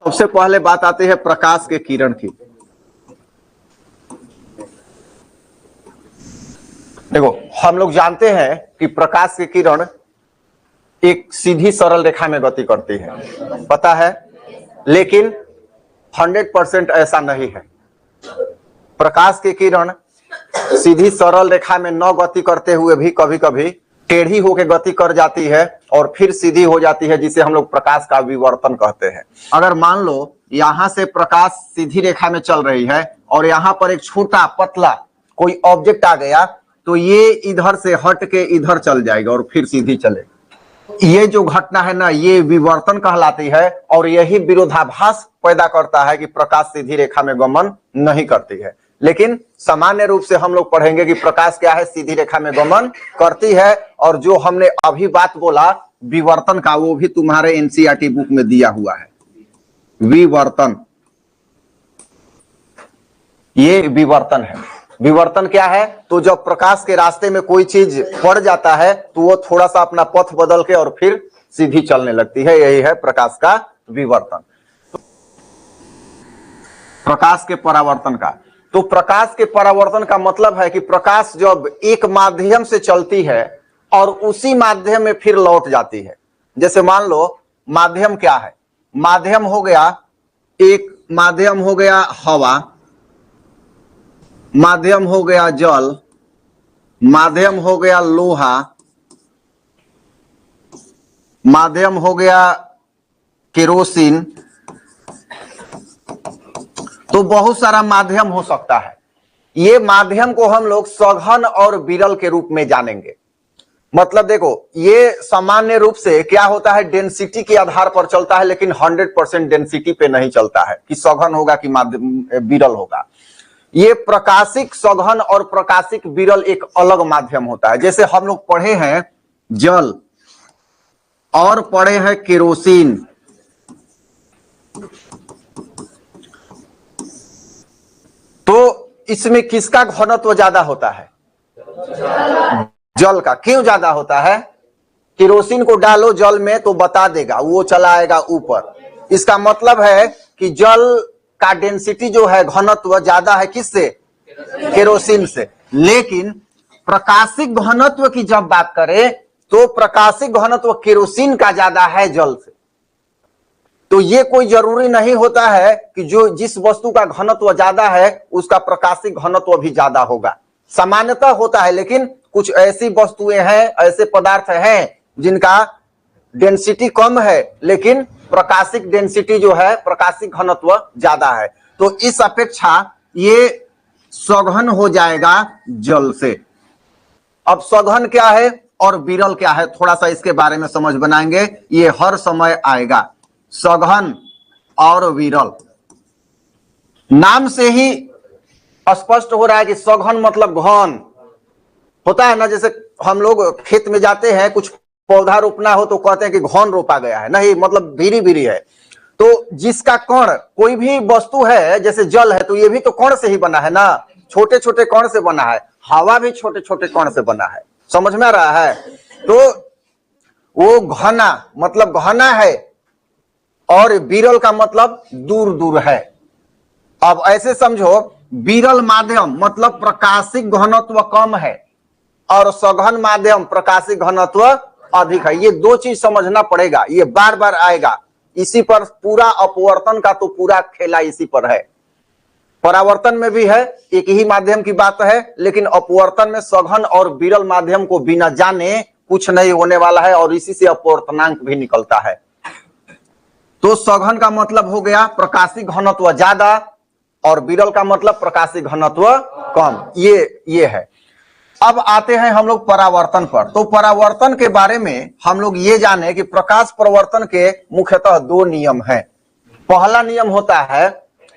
सबसे पहले बात आती है प्रकाश के किरण की। देखो, हम लोग जानते हैं कि प्रकाश की किरण एक सीधी सरल रेखा में गति करती है, पता है, लेकिन 100% ऐसा नहीं है। प्रकाश की किरण सीधी सरल रेखा में न गति करते हुए भी कभी कभी टेढ़ी होकर गति कर जाती है और फिर सीधी हो जाती है, जिसे हम लोग प्रकाश का विवर्तन कहते हैं। अगर मान लो यहां से प्रकाश सीधी रेखा में चल रही है और यहां पर एक छोटा पतला कोई ऑब्जेक्ट आ गया तो ये इधर से हट के इधर चल जाएगा और फिर सीधी चलेगी। ये जो घटना है ना, ये विवर्तन कहलाती है और यही विरोधाभास पैदा करता है कि प्रकाश सीधी रेखा में गमन नहीं करती है। लेकिन सामान्य रूप से हम लोग पढ़ेंगे कि प्रकाश क्या है, सीधी रेखा में गमन करती है। और जो हमने अभी बात बोला विवर्तन का, वो भी तुम्हारे एनसीईआरटी बुक में दिया हुआ है। विवर्तन, ये विवर्तन है। विवर्तन क्या है? तो जब प्रकाश के रास्ते में कोई चीज पड़ जाता है तो वो थोड़ा सा अपना पथ बदल के और फिर सीधी चलने लगती है, यही है प्रकाश का विवर्तन। प्रकाश के परावर्तन का, तो प्रकाश के परावर्तन का मतलब है कि प्रकाश जब एक माध्यम से चलती है और उसी माध्यम में फिर लौट जाती है। जैसे मान लो माध्यम क्या है, माध्यम हो गया, एक माध्यम हो गया हवा, माध्यम हो गया जल, माध्यम हो गया लोहा, माध्यम हो गया केरोसिन। तो बहुत सारा माध्यम हो सकता है। ये माध्यम को हम लोग सघन और विरल के रूप में जानेंगे। मतलब देखो, ये सामान्य रूप से क्या होता है, डेंसिटी के आधार पर चलता है, लेकिन 100% डेंसिटी पे नहीं चलता है कि सघन होगा कि विरल होगा। ये प्रकाशिक सघन और प्रकाशिक विरल एक अलग माध्यम होता है। जैसे हम लोग पढ़े हैं जल और पढ़े हैं केरोसिन, तो इसमें किसका घनत्व ज्यादा होता है? जल का। क्यों ज्यादा होता है? केरोसिन को डालो जल में तो बता देगा, वो चला आएगा ऊपर। इसका मतलब है कि जल का डेंसिटी जो है, घनत्व ज्यादा है किससे? केरोसिन से। लेकिन प्रकाशिक घनत्व की जब बात करें तो प्रकाशिक घनत्व केरोसिन का ज्यादा है जल से। तो ये कोई जरूरी नहीं होता है कि जो जिस वस्तु का घनत्व ज्यादा है उसका प्रकाशिक घनत्व भी ज्यादा होगा। सामान्यतः होता है, लेकिन कुछ ऐसी वस्तुएं हैं, ऐसे पदार्थ हैं जिनका डेंसिटी कम है लेकिन प्रकाशिक डेंसिटी जो है, प्रकाशिक घनत्व ज्यादा है। तो इस अपेक्षा ये सघन हो जाएगा जल से। अब सघन क्या है और विरल क्या है, थोड़ा सा इसके बारे में समझ बनाएंगे, ये हर समय आएगा। सघन और विरल, नाम से ही स्पष्ट हो रहा है कि सघन मतलब घन होता है ना। जैसे हम लोग खेत में जाते हैं, कुछ पौधा रोपना हो तो कहते हैं कि घन रोपा गया है, नहीं, मतलब भीरी भीरी है। तो जिसका कण, कोई भी वस्तु है, जैसे जल है तो ये भी तो कण से ही बना है ना, छोटे छोटे कण से बना है। हवा भी छोटे छोटे कण से बना है, समझ में आ रहा है? तो वो घना मतलब घना है और विरल का मतलब दूर दूर है। अब ऐसे समझो, विरल माध्यम मतलब प्रकाशिक घनत्व कम है और सघन माध्यम प्रकाशिक घनत्व अधिक है। ये दो चीज समझना पड़ेगा, ये बार बार आएगा। इसी पर पूरा अपवर्तन का तो पूरा खेला इसी पर है। परावर्तन में भी है, एक ही माध्यम की बात है, लेकिन अपवर्तन में सघन और विरल माध्यम को बिना जाने कुछ नहीं होने वाला है और इसी से अपवर्तनांक भी निकलता है। तो सघन का मतलब हो गया प्रकाशिक घनत्व ज्यादा और विरल का मतलब प्रकाशिक घनत्व कम। ये है। अब आते हैं हम लोग परावर्तन पर। तो परावर्तन के बारे में हम लोग ये जाने कि प्रकाश परावर्तन के मुख्यतः दो नियम हैं। पहला नियम होता है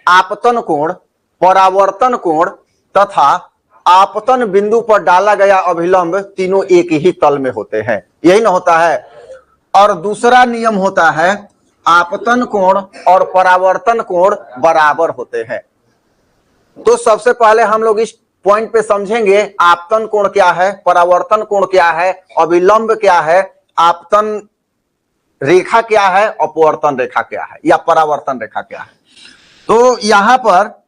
आपतन कोण, परावर्तन कोण तथा आपतन बिंदु पर डाला गया अभिलंब, तीनों एक ही तल में होते हैं, यही ना होता है। और दूसरा नियम होता है आपतन कोण और परावर्तन कोण बराबर होते हैं। तो सबसे पहले हम लोग इस पॉइंट पे समझेंगे आपतन कोण क्या है, परावर्तन कोण क्या है, अभिलंब क्या है, आपतन रेखा क्या है, अपवर्तन रेखा क्या है, या परावर्तन रेखा क्या है। तो यहां पर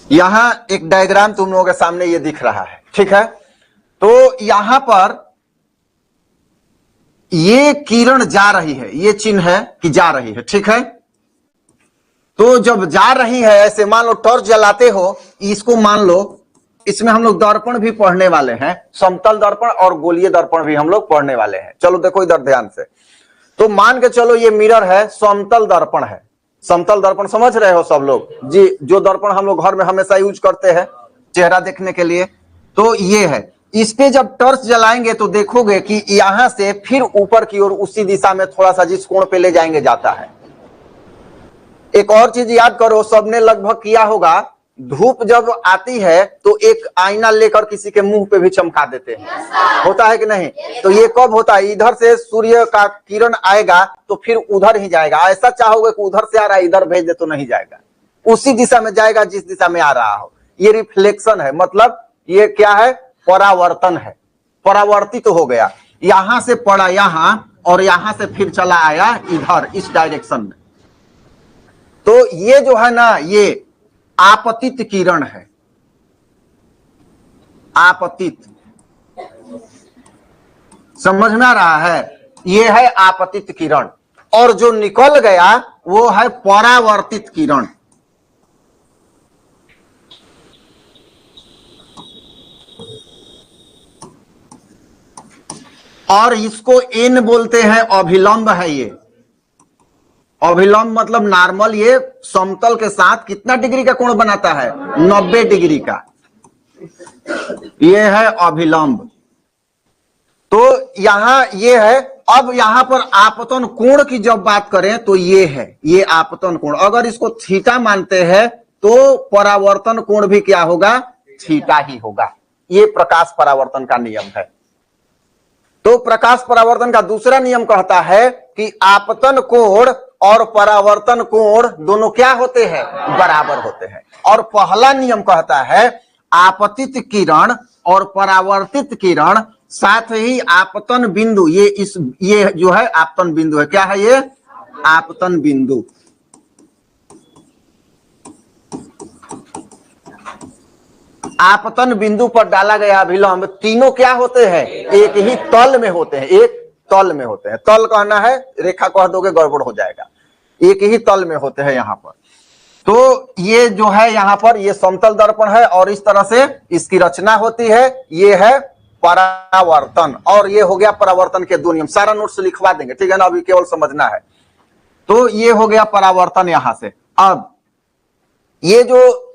यहां एक डायग्राम तुम लोगों के सामने ये दिख रहा है, ठीक है। तो यहां पर ये किरण जा रही है, ये चिन्ह है कि जा रही है, ठीक है। तो जब जा रही है ऐसे, मान लो टॉर्च जलाते हो, इसको मान लो, इसमें हम लोग दर्पण भी पढ़ने वाले हैं, समतल दर्पण और गोलीय दर्पण भी हम लोग पढ़ने वाले हैं। चलो देखो इधर ध्यान से। तो मान के चलो ये मिरर है, समतल दर्पण है। समतल दर्पण समझ रहे हो सब लोग जी, जो दर्पण हम लोग घर में हमेशा यूज करते हैं चेहरा देखने के लिए। तो ये है, इस पे जब टॉर्च जलाएंगे तो देखोगे कि यहां से फिर ऊपर की ओर उसी दिशा में थोड़ा सा जिस कोण पे ले जाएंगे जाता है। एक और चीज याद करो, सबने लगभग किया होगा, धूप जब आती है तो एक आईना लेकर किसी के मुंह पे भी चमका देते हैं, होता है कि नहीं। तो ये कब होता है, इधर से सूर्य का किरण आएगा तो फिर उधर ही जाएगा। ऐसा चाहोगे कि उधर से आ रहा है इधर भेज दे तो नहीं जाएगा, उसी दिशा में जाएगा जिस दिशा में आ रहा हो। ये रिफ्लेक्शन है, मतलब ये क्या है, परावर्तन है। परावर्तित तो हो गया, यहां से पड़ा यहां और यहां से फिर चला आया इधर इस डायरेक्शन में। तो ये जो है ना, ये आपतित किरण है। आपतित समझ में आ रहा है, ये है आपतित किरण। और जो निकल गया वो है परावर्तित किरण। और इसको एन बोलते हैं, अभिलंब है ये। अभिलंब मतलब नॉर्मल, ये समतल के साथ कितना डिग्री का कोण बनाता है, 90 डिग्री का। ये है अभिलंब। तो यहां ये है। अब यहां पर आपतन कोण की जब बात करें तो ये है, ये आपतन कोण। अगर इसको थीटा मानते हैं तो परावर्तन कोण भी क्या होगा, थीटा ही होगा। ये प्रकाश परावर्तन का नियम है। तो प्रकाश परावर्तन का दूसरा नियम कहता है कि आपतन कोण और परावर्तन कोण दोनों क्या होते हैं, बराबर होते हैं। और पहला नियम कहता है आपतित किरण और परावर्तित किरण, साथ ही आपतन बिंदु, ये जो है आपतन बिंदु है। क्या है ये, आपतन बिंदु। आपतन बिंदु पर डाला गया अभिलंब, तीनों क्या होते हैं, एक ही तल में होते हैं, एक तल में होते हैं। तल कहना है, रेखा कह दोगे गड़बड़ हो जाएगा। एक ही तल में होते हैं यहां पर। तो ये जो है यहां पर ये समतल दर्पण है और इस तरह से इसकी रचना होती है। ये है परावर्तन, और ये हो गया परावर्तन के दो नियम। सारा नोट्स लिखवा देंगे, ठीक है ना, अभी केवल समझना है। तो ये हो गया परावर्तन यहां से। अब ये जो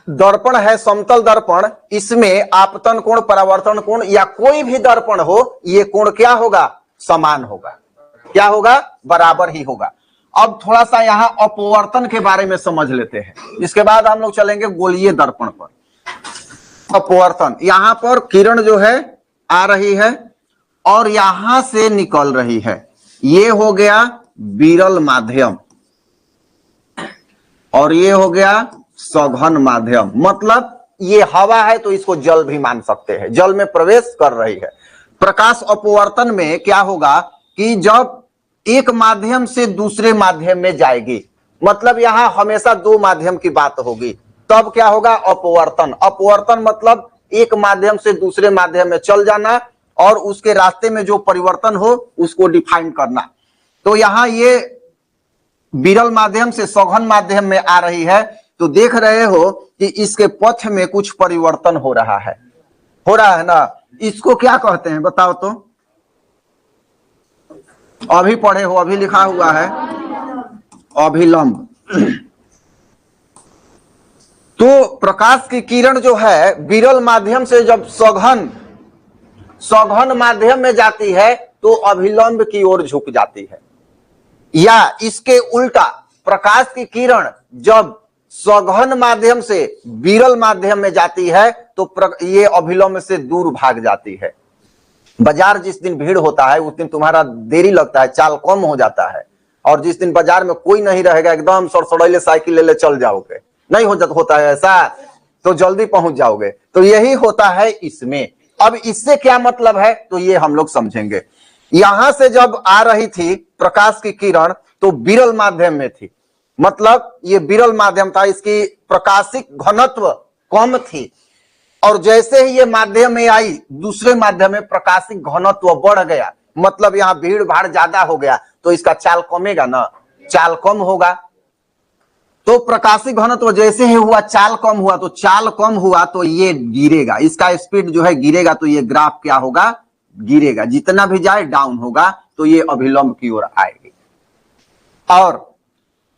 दर्पण है समतल दर्पण, इसमें आपतन कोण, परावर्तन कोण या कोई भी दर्पण हो, ये कोण क्या होगा, समान होगा। क्या होगा, बराबर ही होगा। अब थोड़ा सा यहां अपवर्तन के बारे में समझ लेते हैं, इसके बाद हम लोग चलेंगे गोलीय दर्पण पर। अपवर्तन, यहां पर किरण जो है आ रही है और यहां से निकल रही है। ये हो गया विरल माध्यम और ये हो गया सघन माध्यम। मतलब ये हवा है तो इसको जल भी मान सकते हैं, जल में प्रवेश कर रही है। प्रकाश अपवर्तन में क्या होगा कि जब एक माध्यम से दूसरे माध्यम में जाएगी, मतलब यहां हमेशा दो माध्यम की बात होगी, तब क्या होगा, अपवर्तन। अपवर्तन मतलब एक माध्यम से दूसरे माध्यम में चल जाना और उसके रास्ते में जो परिवर्तन हो उसको डिफाइन करना। तो यहां ये विरल माध्यम से सघन माध्यम में आ रही है, तो देख रहे हो कि इसके पथ में कुछ परिवर्तन हो रहा है ना। इसको क्या कहते हैं बताओ तो, अभी पढ़े हो, अभी लिखा हुआ है अभिलंब। तो प्रकाश की किरण जो है विरल माध्यम से जब सघन माध्यम में जाती है तो अभिलंब की ओर झुक जाती है। या इसके उल्टा प्रकाश की किरण जब सघन माध्यम से विरल माध्यम में जाती है तो ये अभिलंब से दूर भाग जाती है। बाजार जिस दिन भीड़ होता है उस दिन तुम्हारा देरी लगता है, चाल कम हो जाता है, और जिस दिन बाजार में कोई नहीं रहेगा एकदम सड़सड़ैले साइकिल ले चल जाओगे, नहीं होता है ऐसा, तो जल्दी पहुंच जाओगे। तो यही होता है इसमें। अब इससे क्या मतलब है तो ये हम लोग समझेंगे। यहां से जब आ रही थी प्रकाश की किरण तो विरल माध्यम में थी, मतलब ये विरल माध्यम था, इसकी प्रकाशिक घनत्व कम थी, और जैसे ही ये माध्यम में आई दूसरे माध्यम में प्रकाशिक घनत्व बढ़ गया, मतलब यहां भीड़ भाड़ ज्यादा हो गया तो इसका चाल कमेगा ना, चाल कम होगा। तो प्रकाशिक घनत्व जैसे ही हुआ चाल कम हुआ, तो चाल कम हुआ तो ये गिरेगा, इसका स्पीड जो है गिरेगा, तो ये ग्राफ क्या होगा, गिरेगा, जितना भी जाए डाउन होगा, तो ये अभिलंब की ओर आएगी। और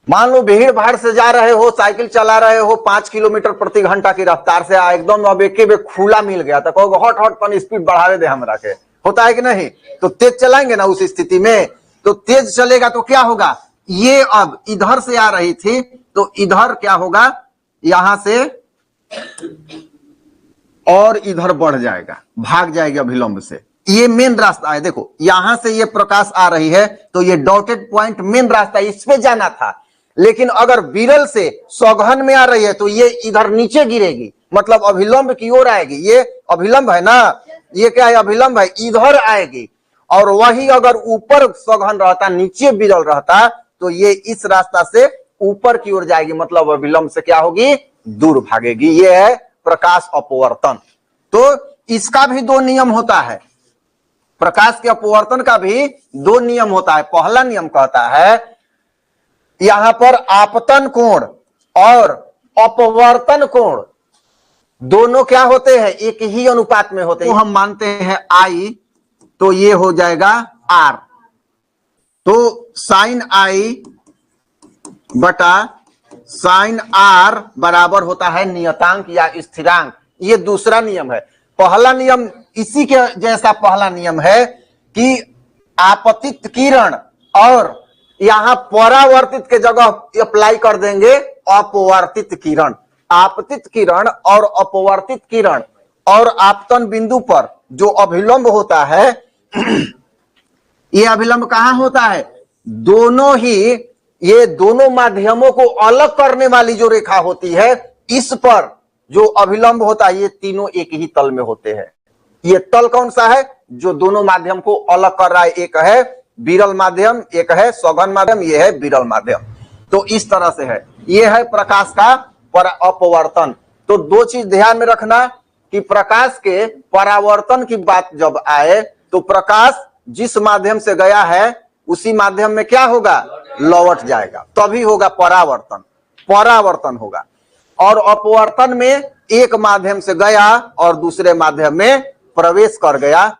मान लो भीड़ भाड़ से जा रहे हो, साइकिल चला रहे हो 5 किलोमीटर प्रति घंटा की रफ्तार से, एकदम अब एक बे खुला मिल गया तो कहोगे हट हट पर स्पीड बढ़ावे दे हमरा के, होता है कि नहीं? तो तेज चलाएंगे ना उस स्थिति में, तो तेज चलेगा तो क्या होगा, ये अब इधर से आ रही थी तो इधर क्या होगा, यहां से और इधर बढ़ जाएगा, भाग जाएगी अभिलंब से। ये मेन रास्ता है, देखो यहां से ये प्रकाश आ रही है तो ये डॉटेड पॉइंट मेन रास्ता, इस पे जाना था। लेकिन अगर विरल से सघन में आ रही है तो ये इधर नीचे गिरेगी, मतलब अभिलंब की ओर आएगी। ये अभिलंब है ना, ये क्या है, अभिलंब है, इधर आएगी। और वही अगर ऊपर सघन रहता, नीचे विरल रहता, तो ये इस रास्ता से ऊपर की ओर जाएगी, मतलब अभिलंब से क्या होगी, दूर भागेगी। ये है प्रकाश अपवर्तन। तो इसका भी दो नियम होता है, प्रकाश के अपवर्तन का भी दो नियम होता है। पहला नियम कहता है यहां पर आपतन कोण और अपवर्तन कोण दोनों क्या होते हैं, एक ही अनुपात में होते हैं। तो हम मानते हैं I, तो ये हो जाएगा R, तो साइन I बटा साइन R बराबर होता है नियतांक या स्थिरांक। ये दूसरा नियम है। पहला नियम इसी के जैसा पहला नियम है कि आपतित किरण और यहां परावर्तित के जगह अप्लाई कर देंगे अपवर्तित किरण। आपतित किरण और अपवर्तित किरण और आपतन बिंदु पर जो अभिलंब होता है ये अभिलंब कहां होता है, दोनों ही, ये दोनों माध्यमों को अलग करने वाली जो रेखा होती है, इस पर जो अभिलंब होता है, ये तीनों एक ही तल में होते हैं। ये तल कौन सा है जो दोनों माध्यम को अलग कर रहा है, एक है विरल माध्यम, एक है सघन माध्यम, ये है विरल माध्यम। तो इस तरह से है, ये है प्रकाश का अपवर्तन। तो दो चीज ध्यान में रखना कि प्रकाश के परावर्तन की बात जब आए तो प्रकाश जिस माध्यम से गया है उसी माध्यम में क्या होगा, लौट जाएगा, तभी होगा परावर्तन, परावर्तन होगा। और अपवर्तन में एक माध्यम से गया और दूसरे माध्यम में प्रवेश कर गया,